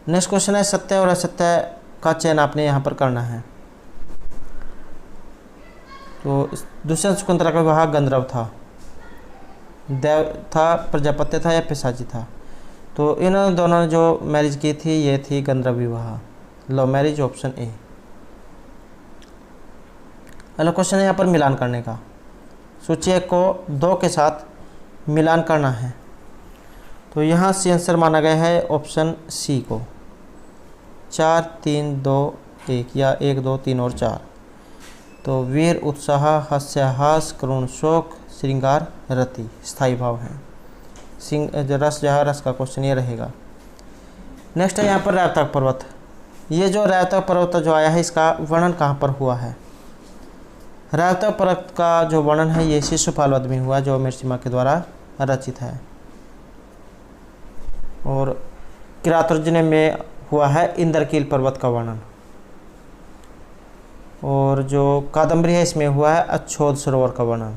नेक्स्ट क्वेश्चन है सत्य और असत्य का चयन आपने यहाँ पर करना है। तो दुष्यंत शकुंतला का विवाह गंधर्व था, देव था, प्रजापत्य था या पिशाची था? तो इन दोनों ने जो मैरिज की थी ये थी गंधर्व विवाह, लव मैरिज, ऑप्शन ए। अगला क्वेश्चन है यहाँ पर मिलान करने का। सूची एक को 2 के साथ मिलान करना है। तो यहाँ सी आंसर माना गया है ऑप्शन सी को, 4 3 2 1 या 1 2 3 और 4। तो वीर उत्साह, हास्यहास, करुण शोक, श्रृंगार रति स्थायी भाव है। रस जहाँ रस का क्वेश्चन ये रहेगा। नेक्स्ट है यहाँ पर रैवतक पर्वत। ये जो रैवतक पर्वत जो आया है इसका वर्णन कहाँ पर हुआ है? रैवतक पर्वत का जो वर्णन है ये शिशुपाल वध में हुआ, जो मिर्चिमा के द्वारा रचित है। और किरातुर्जन में हुआ है इंद्रकील पर्वत का वर्णन। और जो कादम्बरी है इसमें हुआ है अच्छोद सरोवर का वर्णन।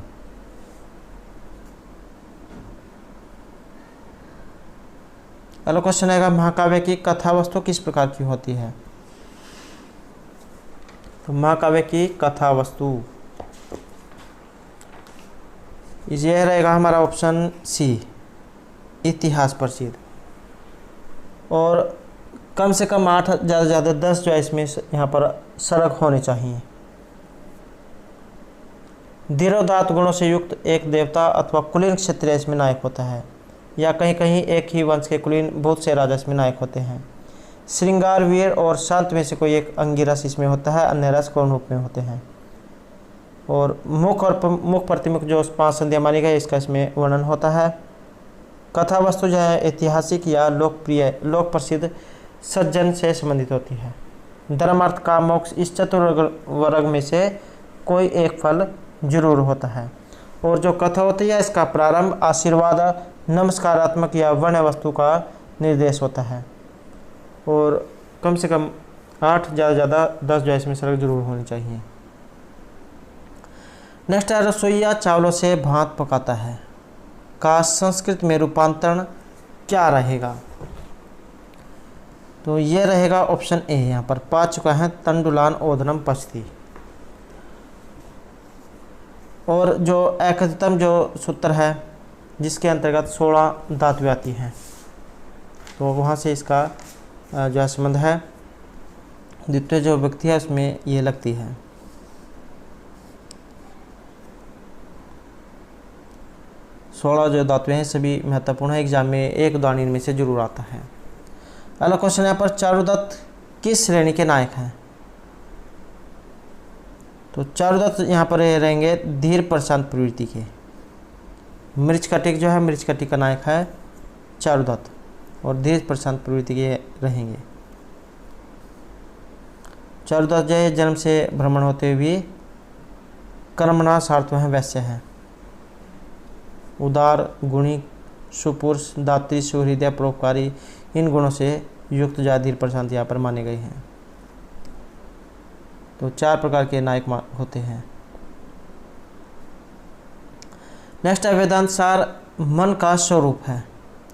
अगला क्वेश्चन आएगा महाकाव्य की कथा वस्तु किस प्रकार की होती है? तो महाकाव्य की कथा वस्तु यह रहेगा हमारा ऑप्शन सी, इतिहास प्रसिद्ध। और कम से कम 8 ज़्यादा से ज़्यादा 10 जो है इसमें यहाँ पर सरक होने चाहिए। धीरोदात्त गुणों से युक्त एक देवता अथवा कुलीन क्षत्रिय इसमें नायक होता है। या कहीं कहीं एक ही वंश के कुलीन बहुत से राजा इसमें नायक होते हैं। श्रृंगार, वीर और शांत में से कोई एक अंगिरस इसमें होता है, अन्य रस कौन रूप में होते हैं। और मुख और मुख प्रतिमुख जो 5 संधियाँ मानी गई इसका इसमें वर्णन होता है। कथा वस्तु जो है ऐतिहासिक या लोकप्रिय लोक प्रसिद्ध सज्जन से संबंधित होती है। धर्म अर्थ काम मोक्ष इस चतुर्वर्ग में से कोई एक फल जरूर होता है। और जो कथा होती है इसका प्रारंभ आशीर्वाद, नमस्कारात्मक या वर्ण वस्तु का निर्देश होता है। और कम से कम 8 ज़्यादा 10 जो इसमें सरक जरूर होनी चाहिए। नेक्स्ट है रसोइया चावलों से भात पकाता है का संस्कृत में रूपांतरण क्या रहेगा। तो ये रहेगा ऑप्शन ए। यहाँ पर 5 चुका है, तंडुलान ओदनम पचती। और जो एकतम जो सूत्र है जिसके अंतर्गत 16 धातुएं आती हैं, तो वहाँ से इसका जो संबंध है द्वितीय जो व्यक्ति है उसमें ये लगती है। सोलह जो धातुएं हैं सभी महत्वपूर्ण है, एग्जाम में एक उदाहरण इनमें से जरूर आता है। अगला क्वेश्चन यहाँ पर चारुदत्त किस श्रेणी के नायक हैं। तो चारुदत्त यहाँ पर रहेंगे धीर प्रशांत प्रवृत्ति के। मृच्छकटिक जो है मृच्छकटिक का नायक है चारुदत्त और धीर प्रशांत प्रवृत्ति के रहेंगे। चारुदत्त जो है जन्म से भ्रमण होते हुए कर्मणा सार्थव है, वैश्य है, उदार, गुणी, सुपुरुष, दात्री, सुहृदय, परोपकारी इन गुणों से युक्त धीर प्रशांत यहाँ पर माने गए हैं। तो 4 प्रकार के नायक होते हैं। नेक्स्ट है वेदांत सार मन का स्वरूप है,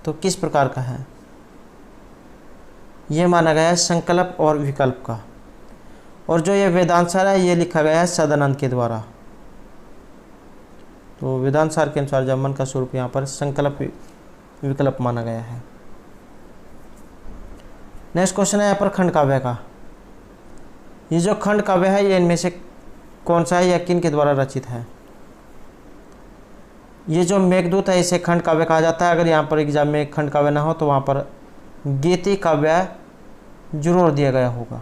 तो किस प्रकार का है। ये माना गया है संकल्प और विकल्प का। और जो ये वेदांत सार है ये लिखा गया है सदानंद के द्वारा। तो वेदांत सार के अनुसार जब मन का स्वरूप यहाँ पर संकल्प विकल्प माना गया है। नेक्स्ट क्वेश्चन है यहाँ पर खंड काव्य का। ये जो खंड काव्य है ये इनमें से कौन सा है या किन के द्वारा रचित है। ये जो मेघदूत है इसे खंड काव्य कहा जाता है। अगर यहाँ पर एग्जाम में खंड काव्य ना हो तो वहाँ पर गीति काव्य जरूर दिया गया होगा।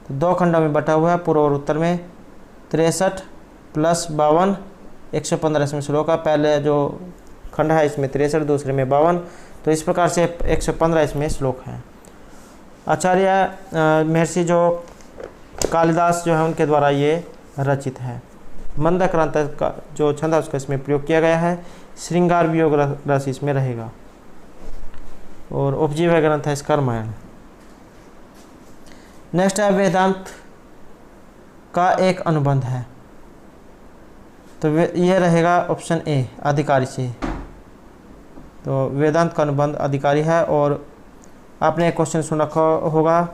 तो 2 खंडों में बटा हुआ है, पूर्व और उत्तर में 63 + 52 115 इसमें श्लोक है। पहले जो खंड है इसमें 63, दूसरे में 52, तो इस प्रकार से 115 इसमें श्लोक है। आचार्य महर्षि जो कालिदास जो है उनके द्वारा ये रचित है। मंदक्रांत का जो छंद है उसका इसमें प्रयोग किया गया है। श्रृंगार वियोग रस इसमें रहेगा। और उपजीव्य ग्रंथ है इसका रामायण। नेक्स्ट है वेदांत का एक अनुबंध है, तो ये रहेगा ऑप्शन ए अधिकारी से। तो वेदांत का अनुबंध अधिकारी है। और आपने एक क्वेश्चन सुन रखा होगा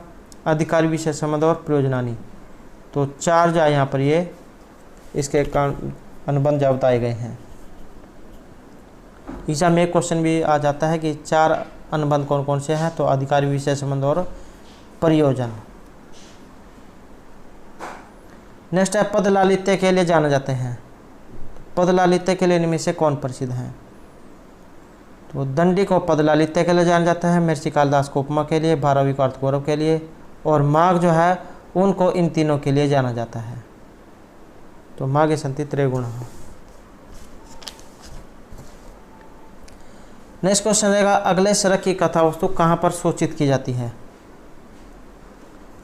अधिकारी विषय संबंध और प्रयोजनानी, तो 4 जो यहाँ पर ये इसके अनुबंध जो बताए गए हैं। एग्जाम में एक क्वेश्चन भी आ जाता है कि 4 अनुबंध कौन कौन से हैं, तो अधिकारी विषय संबंध और प्रयोजन। नेक्स्ट है पद लालित्य के लिए जाने जाते हैं। पद लालित्य के लिए इनमें से कौन प्रसिद्ध हैं। तो दंडी को पद लालित्य के लिए जाना जाता है, महर्षि कालिदास को उपमा के लिए, भारवी को अर्थ गौरव के लिए, और माघ जो है उनको इन तीनों के लिए जाना जाता है। तो माघे संति त्रैगुण। नेक्स्ट क्वेश्चन रहेगा अगले सरक की कथा वस्तु कहाँ पर सूचित की जाती है।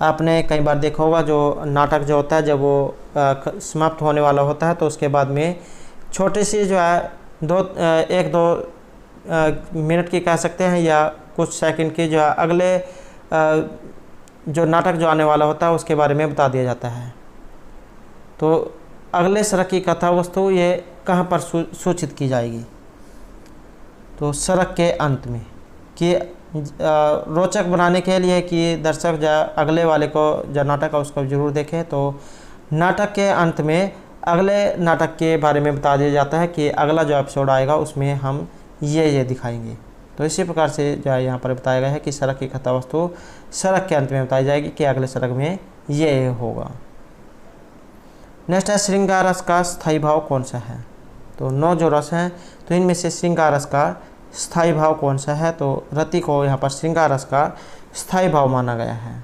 आपने कई बार देखा होगा जो नाटक जो होता है जब वो समाप्त होने वाला होता है तो उसके बाद में छोटी सी जो है 1-2 मिनट की कह सकते हैं या कुछ सेकंड की जो है अगले जो नाटक जो आने वाला होता है उसके बारे में बता दिया जाता है। तो अगले सरक की कथा वस्तु ये कहाँ पर सूचित की जाएगी। तो सरक के अंत में, कि रोचक बनाने के लिए कि दर्शक जो अगले वाले को जो नाटक है उसको जरूर देखें, तो नाटक के अंत में अगले नाटक के बारे में बता दिया जाता है कि अगला जो एपिसोड आएगा उसमें हम ये दिखाएंगे। तो इसी प्रकार से जो है यहाँ पर बताया गया है कि सरक की कथा वस्तु सरक के अंत में बताई जाएगी कि अगले सरक में ये होगा। नेक्स्ट है श्रृंगार रस का स्थायी भाव कौन सा है। तो 9 जो रस हैं तो इनमें से श्रृंगार रस का स्थायी भाव कौन सा है? तो रति को यहाँ पर श्रृंगार रस का स्थायी भाव माना गया है।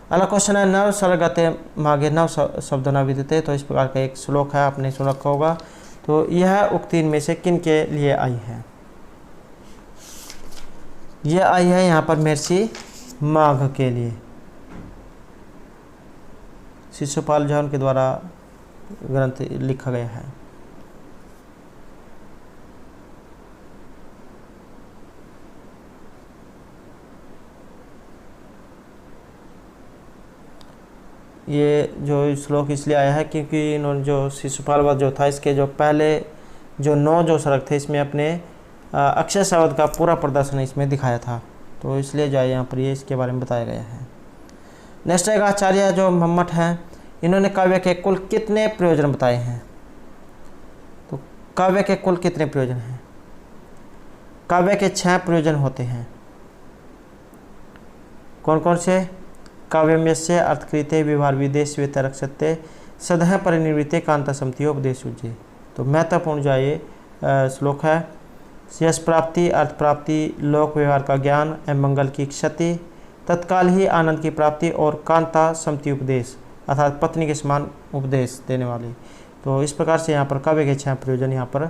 अगला क्वेश्चन है नव सर्गते मागे नव शब्द न विदिते। तो इस प्रकार का एक श्लोक है, आपने सुन रखा होगा। तो यह उक्ति इनमें से किन के लिए आई है? यह आई है यहाँ पर महर्षि माघ के लिए। शिशुपाल झा के द्वारा ग्रंथ लिखा गया है। ये जो श्लोक इसलिए आया है क्योंकि इन्होंने जो शिशुपाल वध जो था, इसके जो पहले जो 9 जो सर्ग थे, इसमें अपने अक्षय शब्द का पूरा प्रदर्शन इसमें दिखाया था। तो इसलिए जो है यहाँ पर ये इसके बारे में बताया गया है। नेक्स्ट है आचार्य जो मम्मट हैं, इन्होंने काव्य के कुल कितने प्रयोजन बताए हैं? तो काव्य के कुल कितने प्रयोजन हैं? काव्य के 6 प्रयोजन होते हैं। कौन कौन से? काव्यम्यस्य अर्थकृते व्यवहार विदेश व्यतिरक्षते सदह परिनिवृत्ते कांता समतियो उपदेशुज्ये। तो महत्वपूर्ण जो ये श्लोक है। यश प्राप्ति, अर्थ प्राप्ति, लोक व्यवहार का ज्ञान एवं मंगल की क्षति, तत्काल ही आनंद की प्राप्ति और कांता समति उपदेश अर्थात पत्नी के समान उपदेश देने वाली। तो इस प्रकार से यहाँ पर काव्य के 6 प्रयोजन यहाँ पर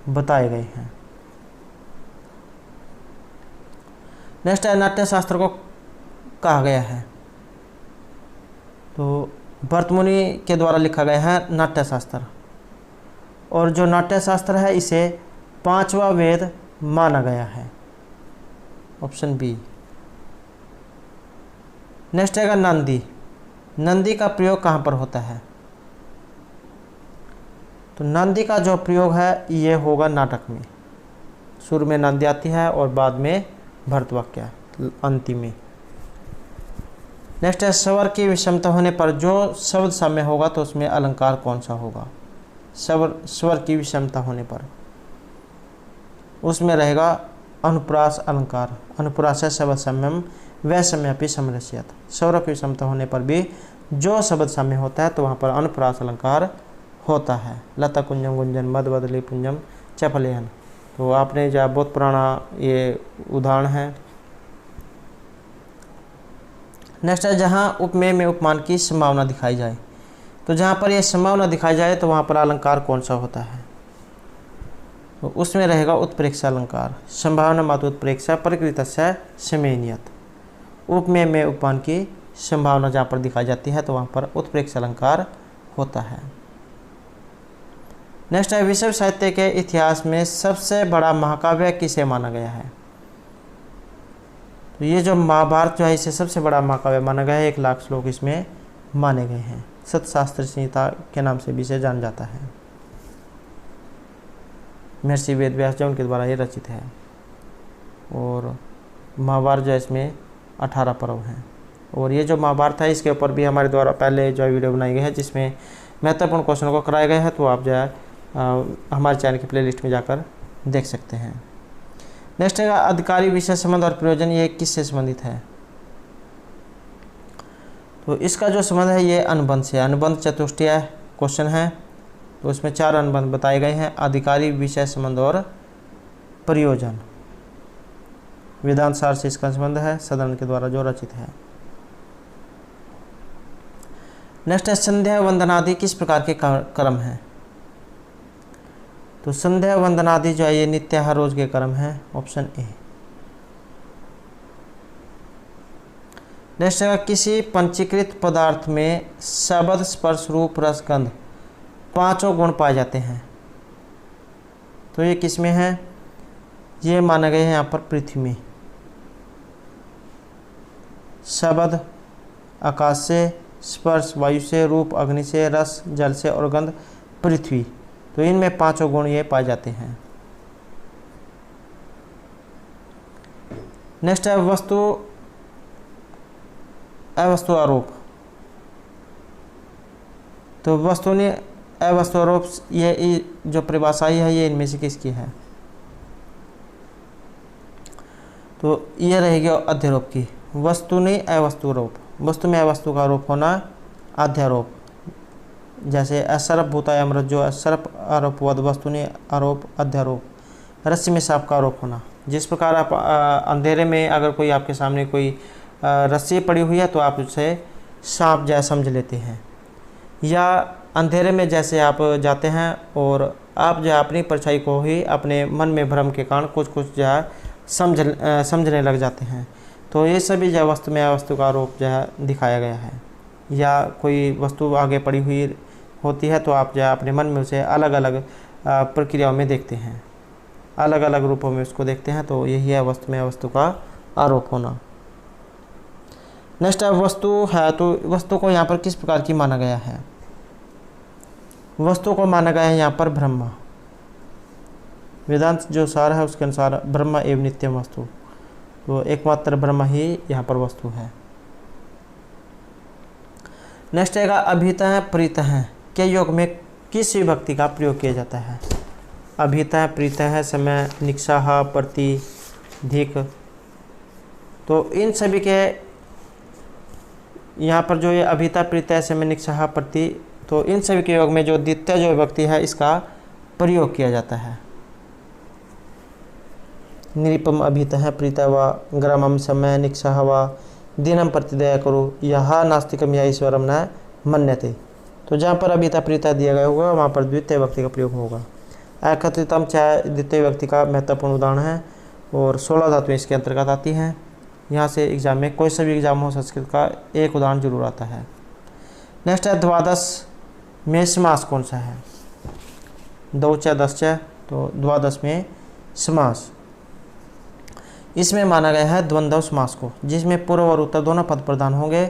बताए गए हैं। नेक्स्ट है नाट्य शास्त्र को कहा गया है। तो भर्तमुनि के द्वारा लिखा गया है नाट्य शास्त्र। और जो नाट्य शास्त्र है इसे 5वां वेद माना गया है। Option B. नेक्स्ट है नंदी। नंदी का प्रयोग कहाँ पर होता है? तो नंदी का जो प्रयोग है ये होगा नाटक में। शुरू में नंदी आती है और बाद में भरतवाक्य अंतिम में। नेक्स्ट है स्वर की विषमता होने पर जो शब्द साम्य होगा तो उसमें अलंकार कौन सा होगा? स्वर की विषमता होने पर उसमें रहेगा अनुप्रास अलंकार। अनुप्रास शब्द सम्यम वैषम्यपि समरस्यत। स्वर की विषमता होने पर भी जो शब्द साम्य होता है तो वहाँ पर अनुप्रास अलंकार होता है। लता कुंजम गुंजन मद बदली पुंजम चपलेहन। तो आपने जो बहुत पुराना ये उदाहरण है। नेक्स्ट है जहाँ उपमेय में उपमान की संभावना दिखाई जाए। तो जहाँ पर ये संभावना दिखाई जाए तो वहाँ पर अलंकार कौन सा होता है? तो उसमें रहेगा उत्प्रेक्षा अलंकार। संभावना मातु उत्प्रेक्षा परिकृतस्य समेनियत। उपमेय में उपमान की संभावना जहाँ पर दिखाई जाती है तो वहाँ पर उत्प्रेक्षा अलंकार होता है। नेक्स्ट है विश्व साहित्य के इतिहास में सबसे बड़ा महाकाव्य किसे माना गया है? तो ये जो महाभारत जो है इसे सबसे बड़ा महाकाव्य माना गया है। 1 लाख श्लोक इसमें माने गए हैं। सतशास्त्र संहिता के नाम से भी इसे जाना जाता है। महर्षि वेद व्यास जो उनके द्वारा ये रचित है। और महाभारत जो है इसमें 18 पर्व हैं। और ये जो महाभारत है इसके ऊपर भी हमारे द्वारा पहले जो वीडियो बनाई गई है जिसमें महत्वपूर्ण क्वेश्चनों को कराया गया है। तो आप जो है हमारे चैनल की प्लेलिस्ट में जाकर देख सकते हैं। नेक्स्ट है अधिकारी विषय संबंध और प्रयोजन, ये किससे संबंधित है? तो इसका जो संबंध है ये अनुबंध से। अनुबंध चतुष्टय क्वेश्चन है। तो उसमें 4 अनुबंध बताए गए हैं। अधिकारी विषय संबंध और प्रयोजन। वेदांत सार से इसका संबंध है, सदन के द्वारा जो रचित है। नेक्स्ट है संध्या वंदनादि किस प्रकार के कर्म हैं? तो संध्या वंदनादि जो है ये नित्य हर रोज के कर्म हैं। Option A. नेक्स्ट है किसी पंचीकृत पदार्थ में शब्द स्पर्श रूप रस गंध 5 गुण पाए जाते हैं। तो ये किस में है? ये माने गए हैं यहाँ पर पृथ्वी में। शब्द आकाश से, स्पर्श वायु से, रूप अग्नि से, रस जल से और गंध पृथ्वी। तो इनमें 5 गुण ये पाए जाते हैं। नेक्स्ट है वस्तु अवस्तु आरोप। तो वस्तु ने अवस्तु आरोप ये जो परिभाषा है ये इनमें से किसकी है? तो ये रहेगी अध्यारोप की। वस्तु ने अवस्तु आरोप। वस्तु में अवस्तु का आरोप होना अध्यारोप। जैसे असर्प भूताय अमृत जो असर्प आरोप वद वस्तु ने आरोप अध्यारोप। रस्सी में सांप का आरोप होना। जिस प्रकार आप अंधेरे में अगर कोई आपके सामने कोई रस्सी पड़ी हुई है तो आप उसे सांप जैसा समझ लेते हैं, या अंधेरे में जैसे आप जाते हैं और आप जो है अपनी परछाई को ही अपने मन में भ्रम के कारण कुछ कुछ जो है समझने लग जाते हैं। तो ये सभी जो वस्तु में अवस्तु का आरोप जो है दिखाया गया है। या कोई वस्तु आगे पड़ी हुई होती है तो आप जो है अपने मन में उसे अलग अलग प्रक्रियाओं में देखते हैं, अलग अलग रूपों में उसको देखते हैं। तो यही है वस्तु में अवस्तु का आरोप होना। नेक्स्ट है वस्तु है, तो वस्तु को यहाँ पर किस प्रकार की माना गया है? वस्तु को माना गया है यहाँ पर ब्रह्म। वेदांत जो सार है उसके अनुसार ब्रह्म एवं नित्यम वस्तु, तो एकमात्र ब्रह्म ही यहाँ पर वस्तु है। नेक्स्ट है अभितः प्रीतः के योग में किस विभक्ति का प्रयोग किया जाता है? अभितः प्रीतः समय निक्षाह प्रति धिक। तो इन सभी के यहाँ पर जो ये अभितः प्रीतः समय निक्षाह प्रति, तो इन सभी के योग में जो द्वितीय जो विभक्ति है इसका प्रयोग किया जाता है। निरुपम अभितः प्रीतः व ग्रामम समय निक्षाह व दिनम प्रतिदया करो यह नास्तिकम या ईश्वरम न मन्यते। तो जहाँ पर अभितः प्रीतः दिया गया होगा वहाँ पर द्वितीय विभक्ति का प्रयोग होगा। एकत्रितम चाहे द्वितीय विभक्ति का महत्वपूर्ण उदाहरण है और 16 धातुएं इसके अंतर्गत आती हैं। यहाँ से एग्जाम में कोई सा भी एग्जाम हो संस्कृत का एक उदाहरण जरूर आता है। नेक्स्ट है द्वादश में समास कौन सा है? दो च दस च, तो द्वादश में समास इसमें माना गया है द्वंद्व समास को, जिसमें पूर्व और उत्तर दोनों पद प्रधान होंगे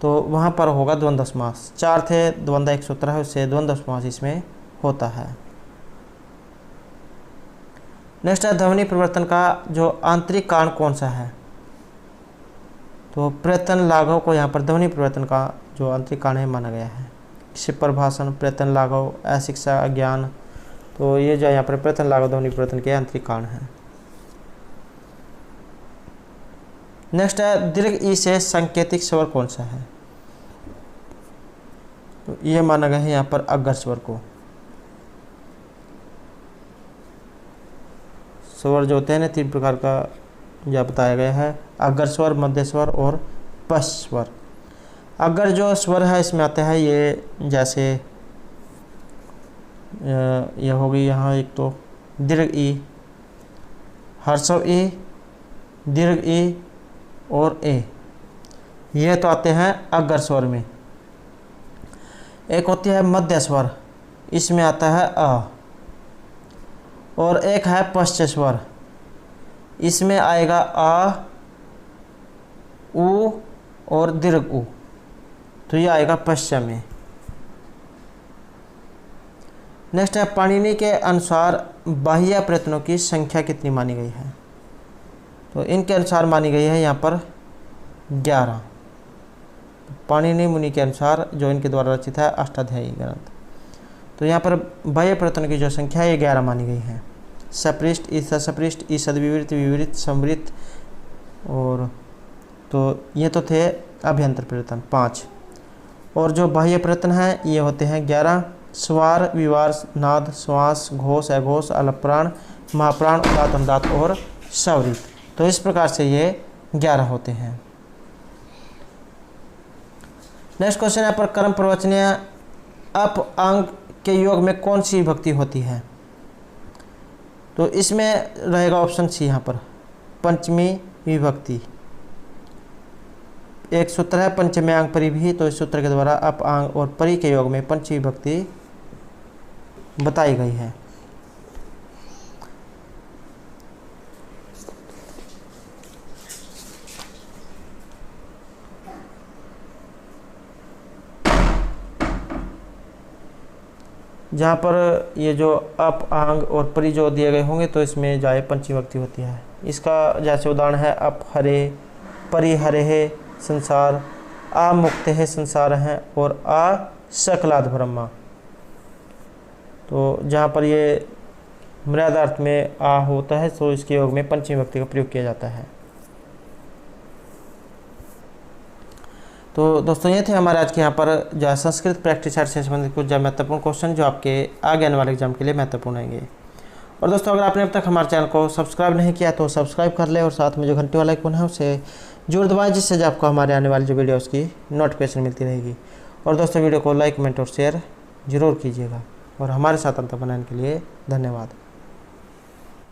तो वहाँ पर होगा द्वंद्व समास। 4 थे, द्वंद्व एक सूत्र है, उससे द्वंद्व समास इसमें होता है। नेक्स्ट है ध्वनि परिवर्तन का जो आंतरिक कारण कौन सा है? तो प्रयत्न लाघव को यहाँ पर ध्वनि परिवर्तन का जो आंतरिक कारण है माना गया है। क्षिपर भाषण, प्रयत्न लाघव, अशिक्षा, अज्ञान, तो ये जो यहाँ पर प्रयत्न लाघव ध्वनि परिवर्तन के आंतरिक कारण है। नेक्स्ट है दीर्घ ई से सांकेतिक स्वर कौन सा है? तो ये माना गया है यहाँ पर अग्र स्वर को। स्वर जो होते हैं ना 3 प्रकार का यह बताया गया है, अग्र स्वर, मध्य स्वर और पश्च स्वर। अग्र जो स्वर है इसमें आता है ये जैसे यह होगी यहाँ एक तो दीर्घ ई, ह्रस्व ई, दीर्घ ई और ए, ये तो आते हैं अग्र स्वर में। एक होती है मध्य स्वर, इसमें आता है अ, और एक है पश्च स्वर, इसमें आएगा आ, उ और दीर्घ उ, तो ये आएगा पश्चिम में। नेक्स्ट है पाणिनि के अनुसार बाह्य प्रयत्नों की संख्या कितनी मानी गई है? तो इनके अनुसार मानी गई है यहाँ पर 11। पाणिनि मुनि के अनुसार जो इनके द्वारा रचित है अष्टाध्यायी ग्रंथ, तो यहाँ पर बाह्य प्रयत्नों की जो संख्या है ये 11 मानी गई है। सपृष्ठ, ईसपृष्ठ, ईसद्विवृत्त, विवृत्त, संवृत्त, और तो ये तो थे अभ्यंतर प्रयत्न 5, और जो बाह्य प्रयत्न हैं ये होते हैं 11। स्वर, विवार, नाद, श्वास, घोष, अघोष, अलप्राण, महाप्राण, उदात्त, अनुदात्त और सवृत्त। तो इस प्रकार से ये 11 होते हैं। नेक्स्ट क्वेश्चन है पर कर्म प्रवचनीय अप अंग के योग में कौन सी विभक्ति होती है? तो इसमें रहेगा ऑप्शन सी यहाँ पर पंचमी विभक्ति। एक सूत्र है पंचमी अंग परि भी, तो इस सूत्र के द्वारा अप अंग और परि के योग में पंचमी विभक्ति बताई गई है। जहाँ पर ये जो अप आंग और परि जो दिए गए होंगे तो इसमें जाए पंचमी विभक्ति होती है। इसका जैसे उदाहरण है अप हरे, परि हरे है संसार, आ मुक्त है संसार है, और आ सकलाद ब्रह्मा। तो जहाँ पर ये मर्यादार्थ में आ होता है तो इसके योग में पंचमी विभक्ति का प्रयोग किया जाता है। तो दोस्तों ये थे हमारे आज के यहाँ पर जो संस्कृत प्रैक्टिस सेट से संबंधित कुछ महत्वपूर्ण क्वेश्चन जो आपके आगे आने वाले एग्जाम के लिए महत्वपूर्ण होंगे। और दोस्तों अगर आपने अब तक हमारे चैनल को सब्सक्राइब नहीं किया तो सब्सक्राइब कर ले और साथ में जो घंटी वाला आइकन है उसे जरूर दबाएं, जिससे आपको हमारे आने वाली जो वीडियोस की नोटिफिकेशन मिलती रहेगी। और दोस्तों वीडियो को लाइक, कमेंट और शेयर जरूर कीजिएगा और हमारे साथ अंत बनाने के लिए धन्यवाद।